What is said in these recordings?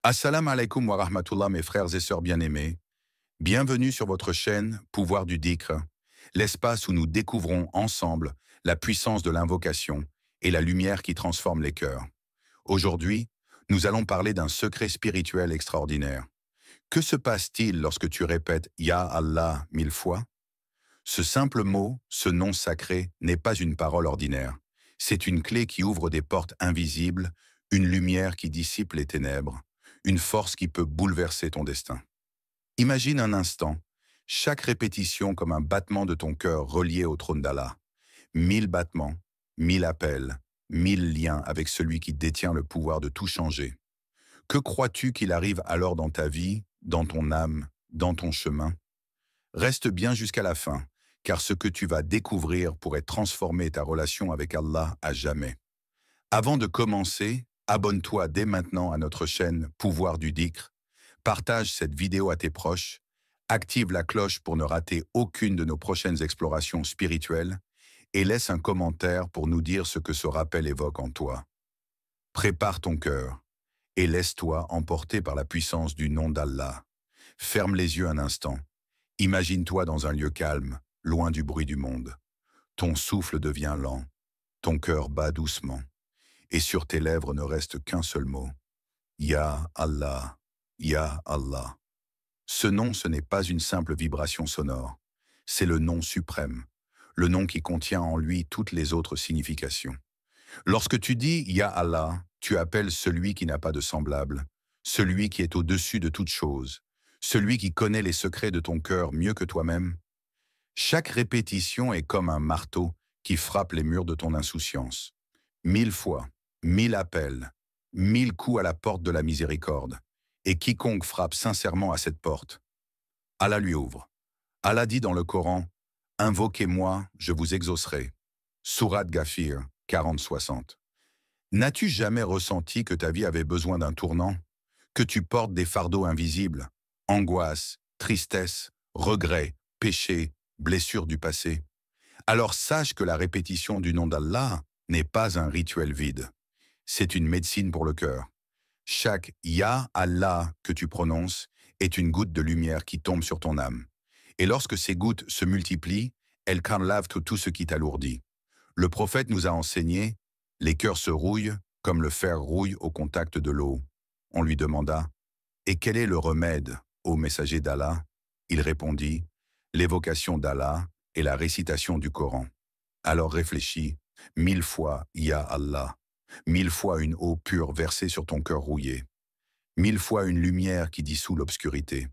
Assalamu alaikum wa rahmatullah, mes frères et sœurs bien-aimés. Bienvenue sur votre chaîne Pouvoir du Dhikr, l'espace où nous découvrons ensemble la puissance de l'invocation et la lumière qui transforme les cœurs. Aujourd'hui, nous allons parler d'un secret spirituel extraordinaire. Que se passe-t-il lorsque tu répètes « Ya Allah » 1000 fois? Ce simple mot, ce nom sacré, n'est pas une parole ordinaire. C'est une clé qui ouvre des portes invisibles, une lumière qui dissipe les ténèbres, une force qui peut bouleverser ton destin. Imagine un instant, chaque répétition comme un battement de ton cœur relié au trône d'Allah. 1000 battements, 1000 appels, 1000 liens avec celui qui détient le pouvoir de tout changer. Que crois-tu qu'il arrive alors dans ta vie, dans ton âme, dans ton chemin? Reste bien jusqu'à la fin, car ce que tu vas découvrir pourrait transformer ta relation avec Allah à jamais. Avant de commencer, abonne-toi dès maintenant à notre chaîne Pouvoir du Dhikr, partage cette vidéo à tes proches, active la cloche pour ne rater aucune de nos prochaines explorations spirituelles et laisse un commentaire pour nous dire ce que ce rappel évoque en toi. Prépare ton cœur et laisse-toi emporter par la puissance du nom d'Allah. Ferme les yeux un instant. Imagine-toi dans un lieu calme, loin du bruit du monde. Ton souffle devient lent, ton cœur bat doucement, et sur tes lèvres ne reste qu'un seul mot. Ya Allah, Ya Allah. Ce nom, ce n'est pas une simple vibration sonore, c'est le nom suprême, le nom qui contient en lui toutes les autres significations. Lorsque tu dis Ya Allah, tu appelles celui qui n'a pas de semblable, celui qui est au-dessus de toute chose, celui qui connaît les secrets de ton cœur mieux que toi-même. Chaque répétition est comme un marteau qui frappe les murs de ton insouciance. 1000 fois, 1000 appels, 1000 coups à la porte de la miséricorde. Et quiconque frappe sincèrement à cette porte, Allah lui ouvre. Allah dit dans le Coran, « Invoquez-moi, je vous exaucerai. » Sourate Ghafir 40-60. N'as-tu jamais ressenti que ta vie avait besoin d'un tournant? Que tu portes des fardeaux invisibles, angoisse, tristesse, regret, péché, blessures du passé? Alors sache que la répétition du nom d'Allah n'est pas un rituel vide. C'est une médecine pour le cœur. Chaque « Ya Allah » que tu prononces est une goutte de lumière qui tombe sur ton âme. Et lorsque ces gouttes se multiplient, elles lavent tout ce qui t'alourdit. Le prophète nous a enseigné « Les cœurs se rouillent comme le fer rouille au contact de l'eau ». On lui demanda « Et quel est le remède, ô messager d'Allah ?» Il répondit « L'évocation d'Allah et la récitation du Coran. » Alors réfléchis, 1000 fois « Ya Allah ». 1000 fois une eau pure versée sur ton cœur rouillé. 1000 fois une lumière qui dissout l'obscurité.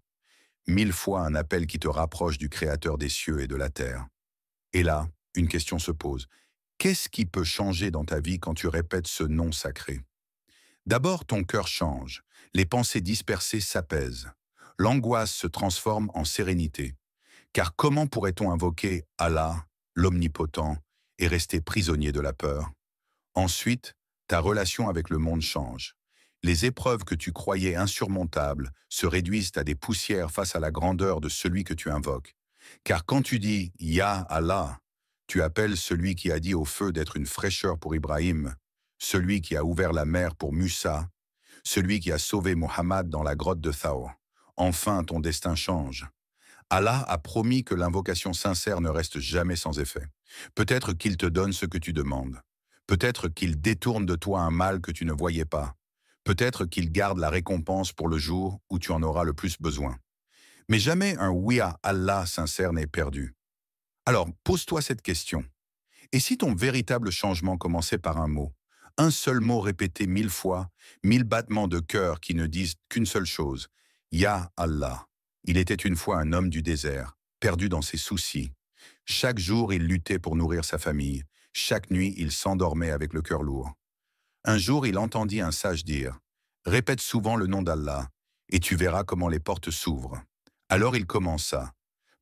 1000 fois un appel qui te rapproche du Créateur des cieux et de la terre. Et là, une question se pose. Qu'est-ce qui peut changer dans ta vie quand tu répètes ce nom sacré? D'abord, ton cœur change. Les pensées dispersées s'apaisent. L'angoisse se transforme en sérénité. Car comment pourrait-on invoquer Allah, l'Omnipotent, et rester prisonnier de la peur? Ensuite, ta relation avec le monde change. Les épreuves que tu croyais insurmontables se réduisent à des poussières face à la grandeur de celui que tu invoques. Car quand tu dis « Ya Allah », tu appelles celui qui a dit au feu d'être une fraîcheur pour Ibrahim, celui qui a ouvert la mer pour Musa, celui qui a sauvé Mohammed dans la grotte de Thawr. Enfin, ton destin change. Allah a promis que l'invocation sincère ne reste jamais sans effet. Peut-être qu'il te donne ce que tu demandes. Peut-être qu'il détourne de toi un mal que tu ne voyais pas. Peut-être qu'il garde la récompense pour le jour où tu en auras le plus besoin. Mais jamais un oui à Allah sincère n'est perdu. Alors, pose-toi cette question. Et si ton véritable changement commençait par un seul mot répété 1000 fois, 1000 battements de cœur qui ne disent qu'une seule chose, Ya Allah. Il était une fois un homme du désert, perdu dans ses soucis. Chaque jour, il luttait pour nourrir sa famille. Chaque nuit, il s'endormait avec le cœur lourd. Un jour, il entendit un sage dire « Répète souvent le nom d'Allah, et tu verras comment les portes s'ouvrent. » Alors il commença,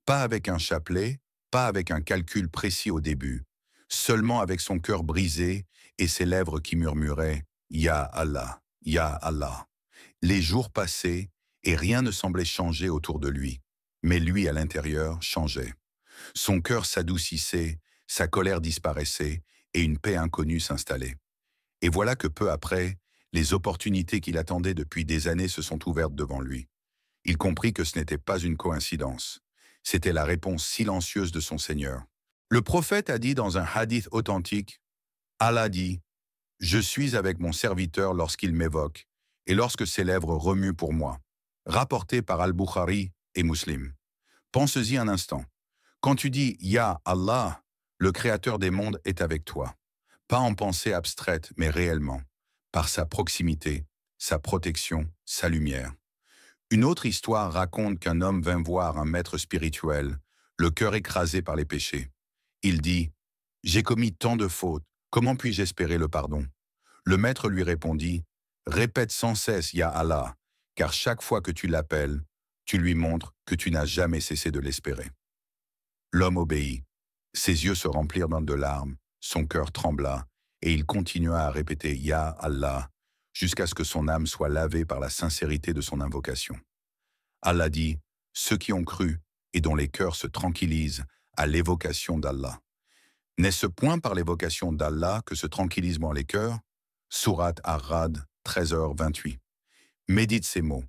pas avec un chapelet, pas avec un calcul précis au début, seulement avec son cœur brisé et ses lèvres qui murmuraient « Ya Allah, Ya Allah ». Les jours passaient, et rien ne semblait changer autour de lui. Mais lui, à l'intérieur, changeait. Son cœur s'adoucissait, sa colère disparaissait et une paix inconnue s'installait. Et voilà que peu après, Les opportunités qu'il attendait depuis des années se sont ouvertes devant lui. Il comprit que ce n'était pas une coïncidence. C'était la réponse silencieuse de son Seigneur. Le prophète a dit dans un hadith authentique, Allah dit, « Je suis avec mon serviteur lorsqu'il m'évoque, et lorsque ses lèvres remuent pour moi. » Rapporté par Al-Bukhari et Muslim. Pense-y un instant. Quand tu dis « Ya Allah », le Créateur des mondes est avec toi. Pas en pensée abstraite, mais réellement, par sa proximité, sa protection, sa lumière. Une autre histoire raconte qu'un homme vint voir un maître spirituel, le cœur écrasé par les péchés. Il dit, « J'ai commis tant de fautes, comment puis-je espérer le pardon ?» Le maître lui répondit, « Répète sans cesse, Ya Allah, car chaque fois que tu l'appelles, tu lui montres que tu n'as jamais cessé de l'espérer. » L'homme obéit. Ses yeux se remplirent de larmes, son cœur trembla, et il continua à répéter « Ya Allah » jusqu'à ce que son âme soit lavée par la sincérité de son invocation. Allah dit « Ceux qui ont cru et dont les cœurs se tranquillisent à l'évocation d'Allah. » N'est-ce point par l'évocation d'Allah que se tranquillisent les cœurs? Sourate Ar-Ra'd 13h28. Médite ces mots.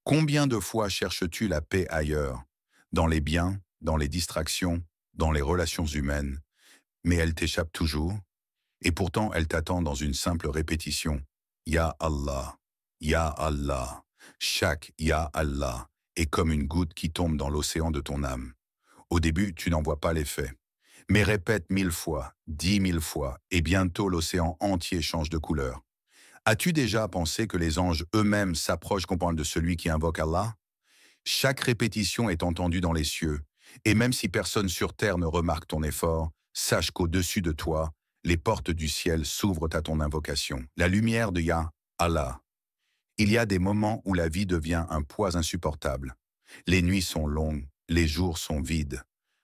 Combien de fois cherches-tu la paix ailleurs? Dans les biens, dans les distractions, dans les relations humaines. Mais elle t'échappe toujours. Et pourtant elle t'attend dans une simple répétition. Ya Allah, Ya Allah. Chaque Ya Allah est comme une goutte qui tombe dans l'océan de ton âme. Au début, tu n'en vois pas l'effet. Mais répète 1000 fois, 10 000 fois, et bientôt l'océan entier change de couleur. As-tu déjà pensé que les anges eux-mêmes s'approchent de celui qui invoque Allah? Chaque répétition est entendue dans les cieux, et même si personne sur terre ne remarque ton effort, sache qu'au-dessus de toi, les portes du ciel s'ouvrent à ton invocation. La lumière de Ya Allah. Il y a des moments où la vie devient un poids insupportable. Les nuits sont longues, les jours sont vides.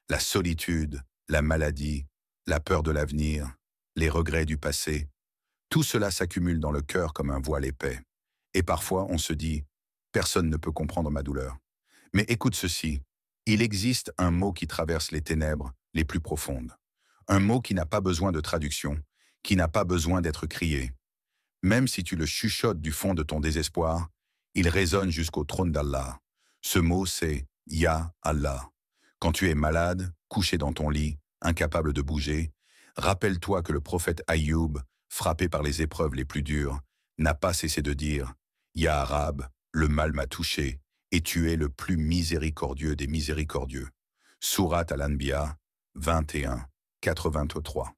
La solitude, la maladie, la peur de l'avenir, les regrets du passé, tout cela s'accumule dans le cœur comme un voile épais. Et parfois, on se dit « Personne ne peut comprendre ma douleur ». Mais écoute ceci, il existe un mot qui traverse les ténèbres les plus profondes. Un mot qui n'a pas besoin de traduction, qui n'a pas besoin d'être crié. Même si tu le chuchotes du fond de ton désespoir, il résonne jusqu'au trône d'Allah. Ce mot, c'est « Ya Allah ». Quand tu es malade, couché dans ton lit, incapable de bouger, rappelle-toi que le prophète Ayoub, frappé par les épreuves les plus dures, n'a pas cessé de dire « Ya Rab, le mal m'a touché, et tu es le plus miséricordieux des miséricordieux. » Sourate Al-Anbiya 21, 83.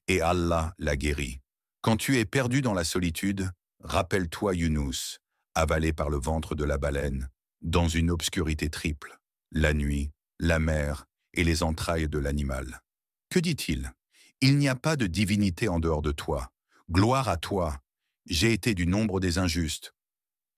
Et Allah l'a guéri. Quand tu es perdu dans la solitude, rappelle-toi Younous, avalé par le ventre de la baleine, dans une obscurité triple, la nuit, la mer et les entrailles de l'animal. Que dit-il? Il n'y a pas de divinité en dehors de toi. Gloire à toi. J'ai été du nombre des injustes.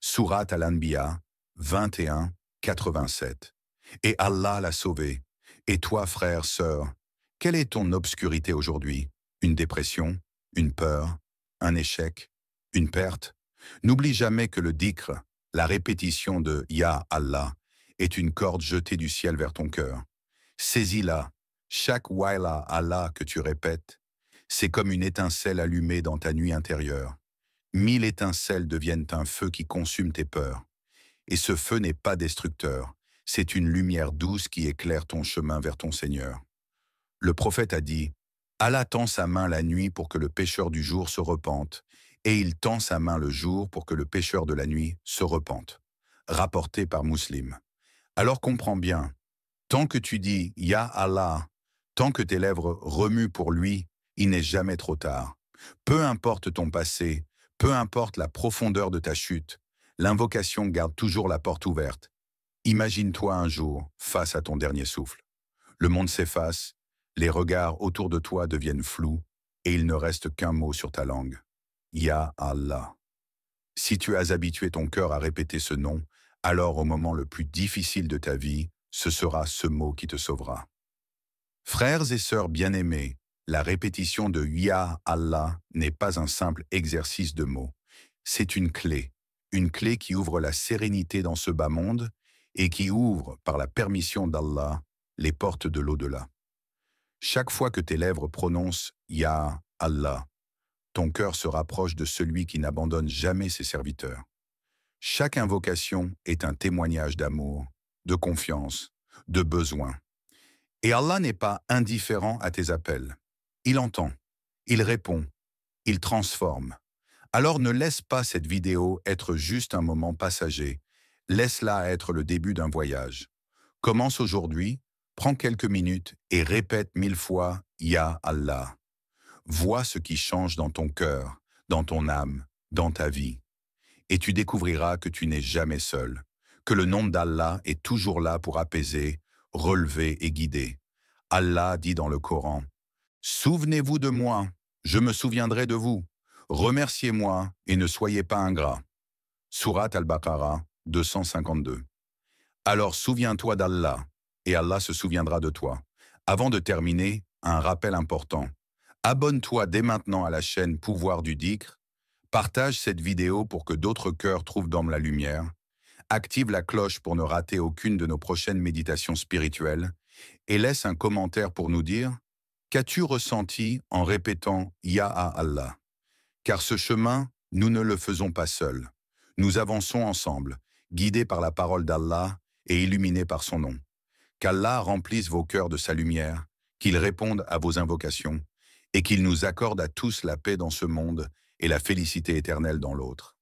Sourate Al-Anbiya 21, 87. Et Allah l'a sauvé. Et toi, frère, sœur, quelle est ton obscurité aujourd'hui? Une dépression? Une peur? Un échec? Une perte? N'oublie jamais que le dhikr, la répétition de Ya Allah, est une corde jetée du ciel vers ton cœur. Saisis-la. Chaque Waila Allah que tu répètes, c'est comme une étincelle allumée dans ta nuit intérieure. 1000 étincelles deviennent un feu qui consume tes peurs. Et ce feu n'est pas destructeur, c'est une lumière douce qui éclaire ton chemin vers ton Seigneur. Le prophète a dit, « Allah tend sa main la nuit pour que le pécheur du jour se repente, et il tend sa main le jour pour que le pécheur de la nuit se repente. » Rapporté par Muslim. Alors comprends bien, tant que tu dis « Ya Allah », tant que tes lèvres remuent pour lui, il n'est jamais trop tard. Peu importe ton passé, peu importe la profondeur de ta chute, l'invocation garde toujours la porte ouverte. Imagine-toi un jour face à ton dernier souffle. Le monde s'efface, les regards autour de toi deviennent flous et il ne reste qu'un mot sur ta langue. Ya Allah. Si tu as habitué ton cœur à répéter ce nom, alors au moment le plus difficile de ta vie, ce sera ce mot qui te sauvera. Frères et sœurs bien-aimés, la répétition de Ya Allah n'est pas un simple exercice de mots. C'est une clé qui ouvre la sérénité dans ce bas monde et qui ouvre, par la permission d'Allah, les portes de l'au-delà. Chaque fois que tes lèvres prononcent Ya Allah, ton cœur se rapproche de celui qui n'abandonne jamais ses serviteurs. Chaque invocation est un témoignage d'amour, de confiance, de besoin. Et Allah n'est pas indifférent à tes appels. Il entend, il répond, il transforme. Alors ne laisse pas cette vidéo être juste un moment passager. Laisse-la être le début d'un voyage. Commence aujourd'hui, prends quelques minutes et répète 1000 fois « Ya Allah ». Vois ce qui change dans ton cœur, dans ton âme, dans ta vie. Et tu découvriras que tu n'es jamais seul, que le nom d'Allah est toujours là pour apaiser, relever et guider. Allah dit dans le Coran, « Souvenez-vous de moi, je me souviendrai de vous. Remerciez-moi et ne soyez pas ingrats. » Sourate Al-Baqarah 252. Alors souviens-toi d'Allah, et Allah se souviendra de toi. Avant de terminer, un rappel important. Abonne-toi dès maintenant à la chaîne Pouvoir du Dhikr. Partage cette vidéo pour que d'autres cœurs trouvent dans la lumière. Active la cloche pour ne rater aucune de nos prochaines méditations spirituelles. Et laisse un commentaire pour nous dire « Qu'as-tu ressenti en répétant « Ya Allah » Car ce chemin, nous ne le faisons pas seuls. Nous avançons ensemble, guidés par la parole d'Allah et illuminés par son nom. Qu'Allah remplisse vos cœurs de sa lumière, qu'il réponde à vos invocations et qu'il nous accorde à tous la paix dans ce monde et la félicité éternelle dans l'autre.